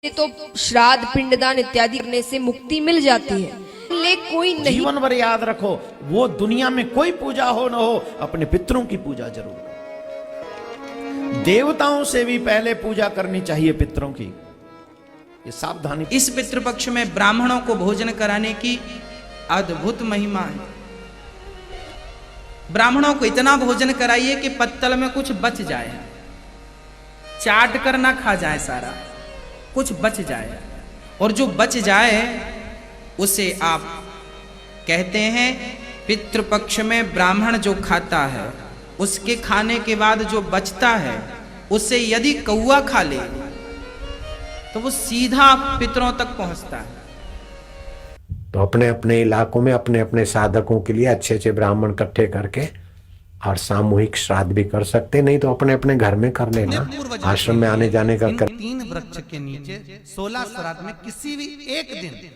तो श्राद्ध पिंडदान इत्यादि करने से मुक्ति मिल जाती है, ले कोई नहीं। जीवन भर याद रखो, वो दुनिया में कोई पूजा हो न हो, अपने पितरों की पूजा जरूर करो। देवताओं से भी पहले पूजा करनी चाहिए पितरों की, ये सावधानी। इस पितृपक्ष में ब्राह्मणों को भोजन कराने की अद्भुत महिमा है। ब्राह्मणों को इतना भोजन कराइए कि पत्तल में कुछ बच जाए, चाट कर ना खा जाए, सारा कुछ बच जाए, और जो बच जाए उसे आप कहते हैं पितृपक्ष में ब्राह्मण जो खाता है उसके खाने के बाद जो बचता है उसे यदि कौवा खा ले तो वो सीधा पितरों तक पहुंचता है। तो अपने अपने इलाकों में अपने अपने साधकों के लिए अच्छे अच्छे ब्राह्मण इकट्ठे करके और सामूहिक श्राद्ध भी कर सकते, नहीं तो अपने अपने घर में कर लेना, आश्रम में आने जाने का कर। 3 वृक्ष के नीचे 16 श्राद्ध में किसी भी एक दिन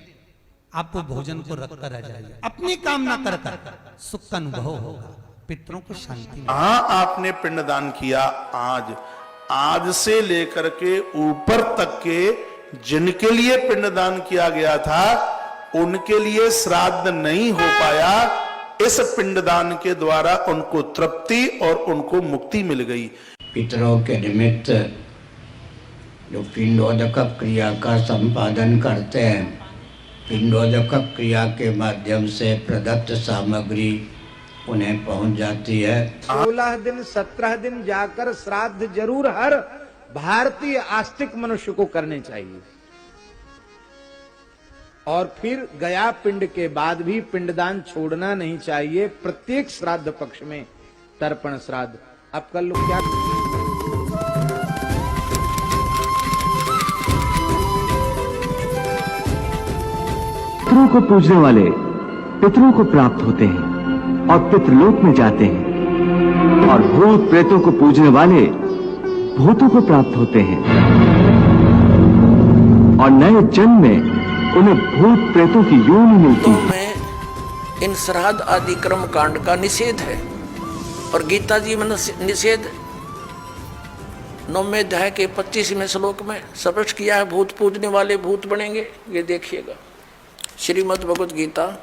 आपको भोजन को रखकर रह जाइए, अपनी कामना कर कर सुख का अनुभव होगा, पितरों को शांति। हाँ, आपने पिंडदान किया, आज से लेकर के ऊपर तक के जिनके लिए पिंडदान किया गया था उनके लिए श्राद्ध नहीं हो पाया। इस पिंडदान के द्वारा उनको तृप्ति और उनको मुक्ति मिल गई। पितरों के निमित्त जो पिंडोदक क्रिया का संपादन करते हैं, पिंडोदक क्रिया के माध्यम से प्रदत्त सामग्री उन्हें पहुंच जाती है। 16 दिन 17 दिन जाकर श्राद्ध जरूर हर भारतीय आस्तिक मनुष्य को करने चाहिए, और फिर गया पिंड के बाद भी पिंडदान छोड़ना नहीं चाहिए। प्रत्येक श्राद्ध पक्ष में तर्पण श्राद्ध। अब कल लोग क्या पितरों को पूजने वाले पितरों को प्राप्त होते हैं और पितृलोक में जाते हैं, और भूत प्रेतों को पूजने वाले भूतों को प्राप्त होते हैं, और नए जन्म में उन्हें भूत प्रेतों की योनि मिलती है। में इन श्राद्ध आदि कर्म कांड का निषेध है, और गीता जी में निषेध 9वें अध्याय के 25वें श्लोक में स्पष्ट किया है, भूत पूजने वाले भूत बनेंगे। ये देखिएगा, श्रीमद् भगवत गीता,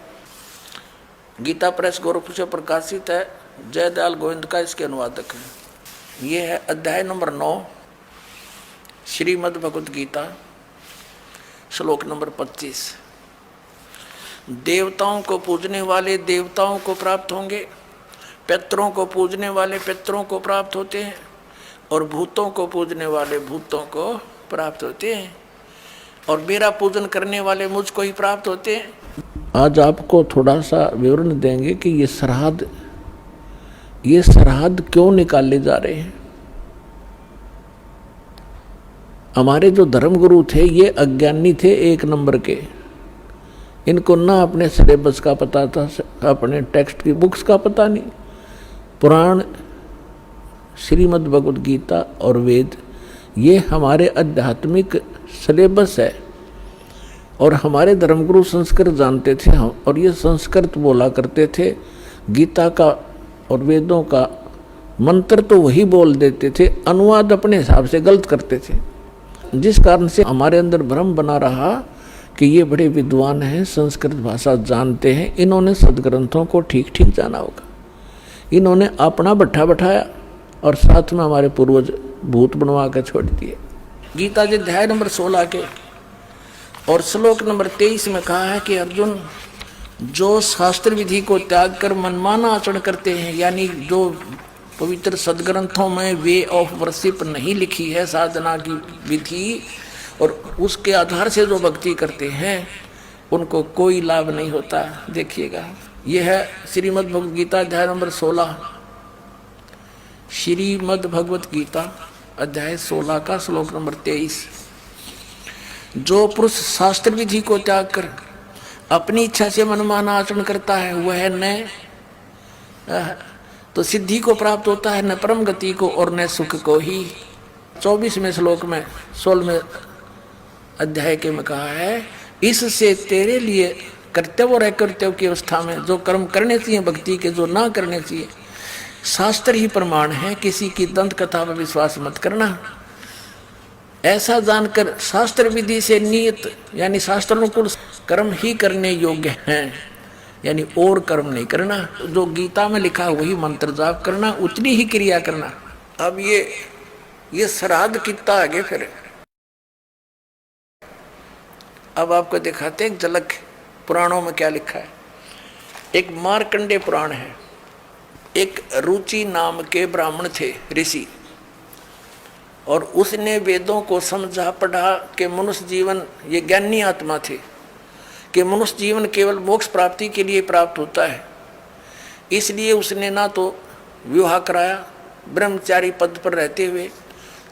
गीता प्रेस गोरखपुर से प्रकाशित है, जयदयाल गोविंद का इसके अनुवादक है। ये है अध्याय नंबर 9, श्रीमद् भगवत गीता, श्लोक नंबर 25। देवताओं को पूजने वाले देवताओं को प्राप्त होंगे, पितरों को पूजने वाले पितरों को प्राप्त होते हैं, और भूतों को पूजने वाले भूतों को प्राप्त होते हैं, और मेरा पूजन करने वाले मुझको ही प्राप्त होते हैं। आज आपको थोड़ा सा विवरण देंगे कि ये श्राद्ध क्यों निकाले जा रहे हैं। हमारे जो धर्मगुरु थे ये अज्ञानी थे, 1 नंबर के। इनको ना अपने सिलेबस का पता था, अपने टेक्स्ट की बुक्स का पता नहीं। पुराण, श्रीमद् भगवत गीता और वेद ये हमारे आध्यात्मिक सिलेबस है, और हमारे धर्मगुरु संस्कृत जानते थे हम, और ये संस्कृत बोला करते थे। गीता का और वेदों का मंत्र तो वही बोल देते थे, अनुवाद अपने हिसाब से गलत करते थे, जिस कारण से हमारे अंदर भ्रम बना रहा कि ये बड़े विद्वान हैं, संस्कृत भाषा जानते हैं। इन्होंने सदग्रंथों को ठीक ठीक जाना होगा। इन्होंने अपना भट्ठा बैठाया और साथ में हमारे पूर्वज भूत बनवा कर छोड़ दिए। गीता जी अध्याय नंबर 16 के और श्लोक नंबर 23 में कहा है कि अर्जुन, जो शास्त्र विधि को त्याग कर मनमाना आचरण करते हैं, यानी जो पवित्र सदग्रंथों में वे ऑफ वर्शिप नहीं लिखी है, साधना की विधि, और उसके आधार से जो भक्ति करते हैं उनको कोई लाभ नहीं होता। देखिएगा, यह है श्रीमद् भगवत गीता अध्याय नंबर 16, श्रीमद् भगवत गीता अध्याय 16 का श्लोक नंबर 23। जो पुरुष शास्त्र विधि को त्याग कर अपनी इच्छा से मनमाना आचरण करता है वह न तो सिद्धि को प्राप्त होता है, न परम गति को और न सुख को ही। 24वें श्लोक में 16वें अध्याय के में कहा है, इससे तेरे लिए कर्तव्य और अकर्तव्य की अवस्था में जो कर्म करने चाहिए भक्ति के, जो ना करने चाहिए, शास्त्र ही प्रमाण है। किसी की दंत कथा पर विश्वास मत करना। ऐसा जानकर शास्त्र विधि से नियत यानी शास्त्रानुकूल कर्म ही करने योग्य हैं, यानी और कर्म नहीं करना। जो गीता में लिखा वही मंत्र जाप करना, उतनी ही क्रिया करना। अब ये श्राद्ध कितना आगे फिर। अब आपको दिखाते हैं एक झलक पुराणों में क्या लिखा है। एक मार्कंडेय पुराण है। एक रुचि नाम के ब्राह्मण थे, ऋषि, और उसने वेदों को समझा पढ़ा कि मनुष्य जीवन, ये ज्ञानी आत्मा थे, कि मनुष्य जीवन केवल मोक्ष प्राप्ति के लिए प्राप्त होता है। इसलिए उसने ना तो विवाह कराया, ब्रह्मचारी पद पर रहते हुए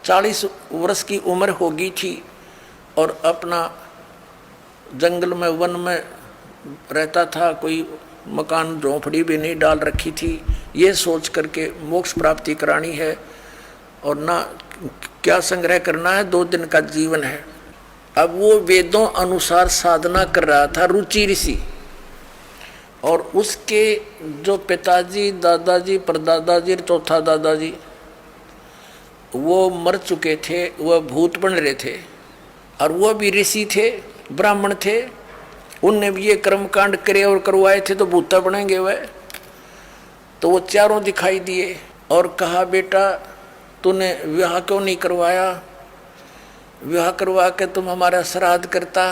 40 वर्ष की उम्र हो गई थी और अपना जंगल में वन में रहता था, कोई मकान झोंपड़ी भी नहीं डाल रखी थी। ये सोच करके मोक्ष प्राप्ति करानी है और ना क्या संग्रह करना है, 2 दिन का जीवन है। अब वो वेदों अनुसार साधना कर रहा था, रुचि ऋषि, और उसके जो पिताजी, दादाजी, परदादाजी, चौथा दादाजी वो मर चुके थे, वह भूत बन रहे थे, और वो भी ऋषि थे, ब्राह्मण थे। उनने भी ये कर्मकांड करे और करवाए थे, तो भूता बनेंगे वह। तो वो चारों दिखाई दिए और कहा, बेटा तूने विवाह क्यों नहीं करवाया? विवाह करवा के तुम हमारा श्राद्ध करता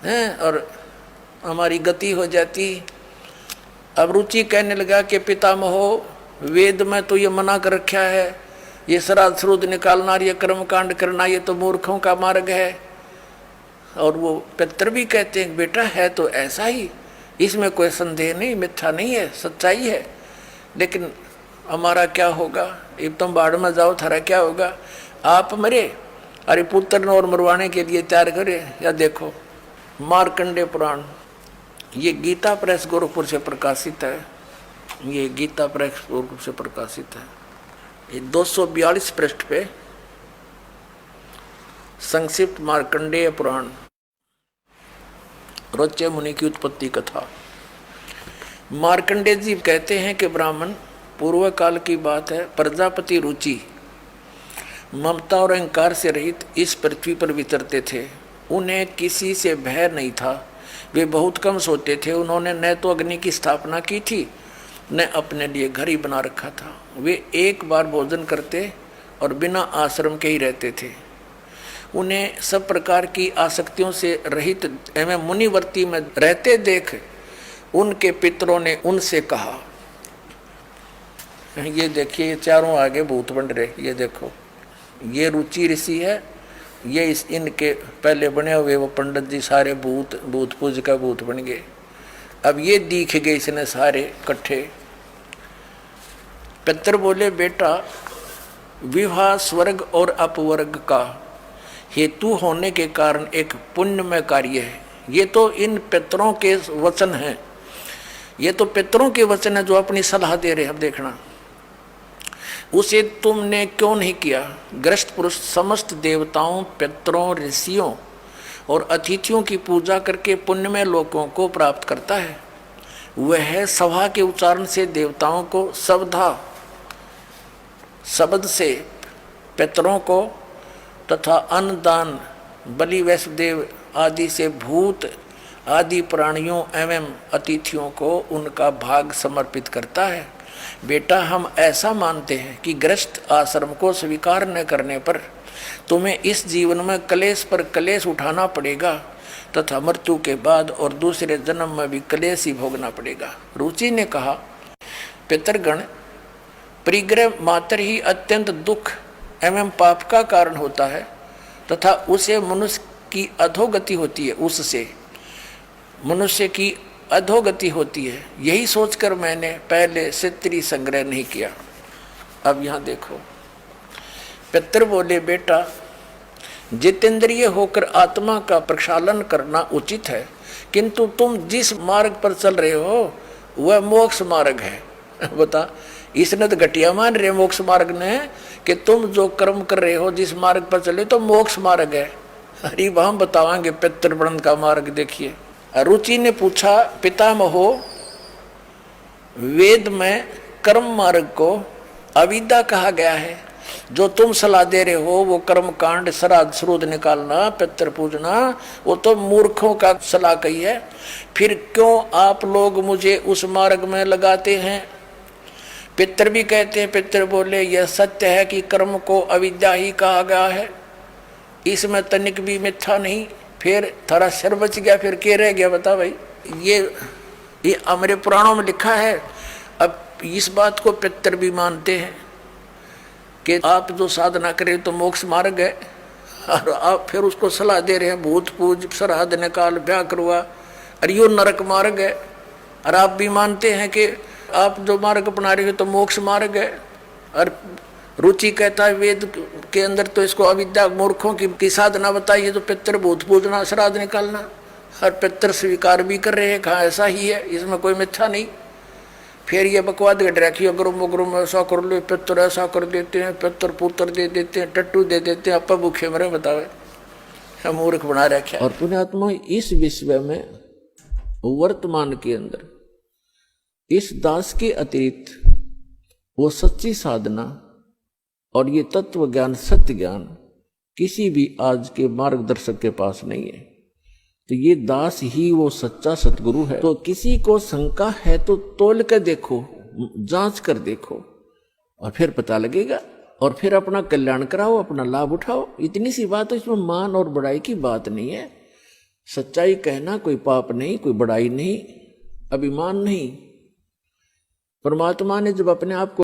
हैं और हमारी गति हो जाती। अब रुचि कहने लगा कि पितामहो, वेद में तो ये मना कर रखा है, ये श्राद्ध श्रुद्ध निकालना, ये कर्मकांड करना, ये तो मूर्खों का मार्ग है। और वो पितर भी कहते हैं, बेटा है तो ऐसा ही, इसमें कोई संदेह नहीं, मिथ्या नहीं है, सच्चाई है। लेकिन हमारा क्या होगा? अब तुम बाढ़ में जाओ, थारा क्या होगा? आप मरे, अरे पुत्र और मरवाने के लिए तैयार करे। या देखो मार्कंडेय पुराण, ये गीता प्रेस गोरखपुर से प्रकाशित है। ये गीता प्रेस गोरखपुर से प्रकाशित है। ये 242 पृष्ठ पे संक्षिप्त मार्कंडेय पुराण, रोच्य मुनि की उत्पत्ति कथा। मार्कंडेय जी कहते हैं कि ब्राह्मण, पूर्व काल की बात है, प्रजापति रुचि ममता और अहंकार से रहित इस पृथ्वी पर विचरते थे। उन्हें किसी से भय नहीं था, वे बहुत कम सोते थे। उन्होंने न तो अग्नि की स्थापना की थी, न अपने लिए घर ही बना रखा था। वे एक बार भोजन करते और बिना आश्रम के ही रहते थे। उन्हें सब प्रकार की आसक्तियों से रहित एवं मुनिवर्ती में रहते देख उनके पितरों ने उनसे कहा, ये देखिए ये चारों आगे भूत बन रहे, ये देखो ये रुचि ऋषि है, ये इनके पहले बने हुए वो पंडित जी सारे भूत पूज का भूत बन गए। अब ये दिख गए इसने सारे इकट्ठे। पितर बोले, बेटा विवाह स्वर्ग और अपवर्ग का हेतु होने के कारण एक पुण्यमय कार्य है। ये तो इन पितरों के वचन हैं, ये तो पितरों के वचन है जो अपनी सलाह दे रहे हैं। अब देखना, उसे तुमने क्यों नहीं किया? ग्रस्त पुरुष समस्त देवताओं, पितरों, ऋषियों और अतिथियों की पूजा करके पुण्यमय लोकों को प्राप्त करता है। वह सभा के उच्चारण से देवताओं को, शब्दा शब्द से पितरों को तथा अन्नदान, बलि, वैष्णदेव आदि से भूत आदि प्राणियों एवं अतिथियों को उनका भाग समर्पित करता है। बेटा, हम ऐसा मानते हैं कि गृहस्थ आश्रम को स्वीकार न करने पर तुम्हें इस जीवन में कलेश पर कलेश उठाना पड़ेगा तथा मृत्यु के बाद और दूसरे जन्म में भी कलेश ही भोगना पड़ेगा। रुचि ने कहा, पितरगण, परिग्रह मात्र ही अत्यंत दुख एवं पाप का कारण होता है तथा उसे मनुष्य की अधोगति होती है, उससे मनुष्य की अधोगति होती है। यही सोचकर मैंने पहले सित्री संग्रह नहीं किया। अब यहाँ देखो, पितर बोले, बेटा जितेंद्रिय होकर आत्मा का प्रक्षालन करना उचित है, किंतु तुम जिस मार्ग पर चल रहे हो वह मोक्ष मार्ग है। बता, इसने तो घटिया मान रहे मोक्ष मार्ग ने कि तुम जो कर्म कर रहे हो जिस मार्ग पर चले तो मोक्ष मार्ग है। अरे हम बतावांगे पितृवर्ण का मार्ग। देखिए, रुचि ने पूछा, पितामहो, वेद में कर्म मार्ग को अविद्या कहा गया है जो तुम सलाह दे रहे हो वो कर्म कांड, श्राद्ध श्रुद्ध निकालना, पितर पूजना, वो तो मूर्खों का सलाह कही है। फिर क्यों आप लोग मुझे उस मार्ग में लगाते हैं? पितर भी कहते हैं, पितर बोले यह सत्य है कि कर्म को अविद्या ही कहा गया है, इसमें तनिक भी मिथ्या नहीं। फिर थारा सिर बच गया, फिर क्या रह गया बता भाई? ये हमारे पुराणों में लिखा है। अब इस बात को पितर भी मानते हैं कि आप जो साधना करें तो मोक्ष मार्ग है, और आप फिर उसको सलाह दे रहे हैं भूत पूज, श्राद्ध निकाल, ब्याह करवा, और यो नरक मार्ग है। और आप भी मानते हैं कि आप जो मार्ग अपना रहे हो तो मोक्ष मार्ग है। और रुचि कहता है वेद के अंदर तो इसको अविद्या मूर्खों की साधना बताइए, तो पितर भूत पूजना, श्राद्ध निकालना, और पितर स्वीकार भी कर रहे हैं, कहा ऐसा ही है, इसमें कोई मिथ्या नहीं। फिर ये बकवाद घट रखी, अगर में ऐसा कर लो, पितर ऐसा कर देते हैं, पितर पुत्र दे देते हैं, टट्टू दे देते हैं, अपा भूखे मरे, बतावे हम मूर्ख बना रखे। और पुण्यात्मा इस विश्व में वर्तमान के अंदर इस दास के अतिरिक्त वो सच्ची साधना और ये तत्व ज्ञान, सत्य ज्ञान किसी भी आज के मार्गदर्शक के पास नहीं है। तो ये दास ही वो सच्चा सतगुरु है। तो किसी को शंका है तो तोल कर देखो, जांच कर देखो, और फिर पता लगेगा, और फिर अपना कल्याण कराओ, अपना लाभ उठाओ। इतनी सी बात है, इसमें मान और बड़ाई की बात नहीं है। सच्चाई कहना कोई पाप नहीं, कोई बड़ाई नहीं, अभिमान नहीं। परमात्मा ने जब अपने आप को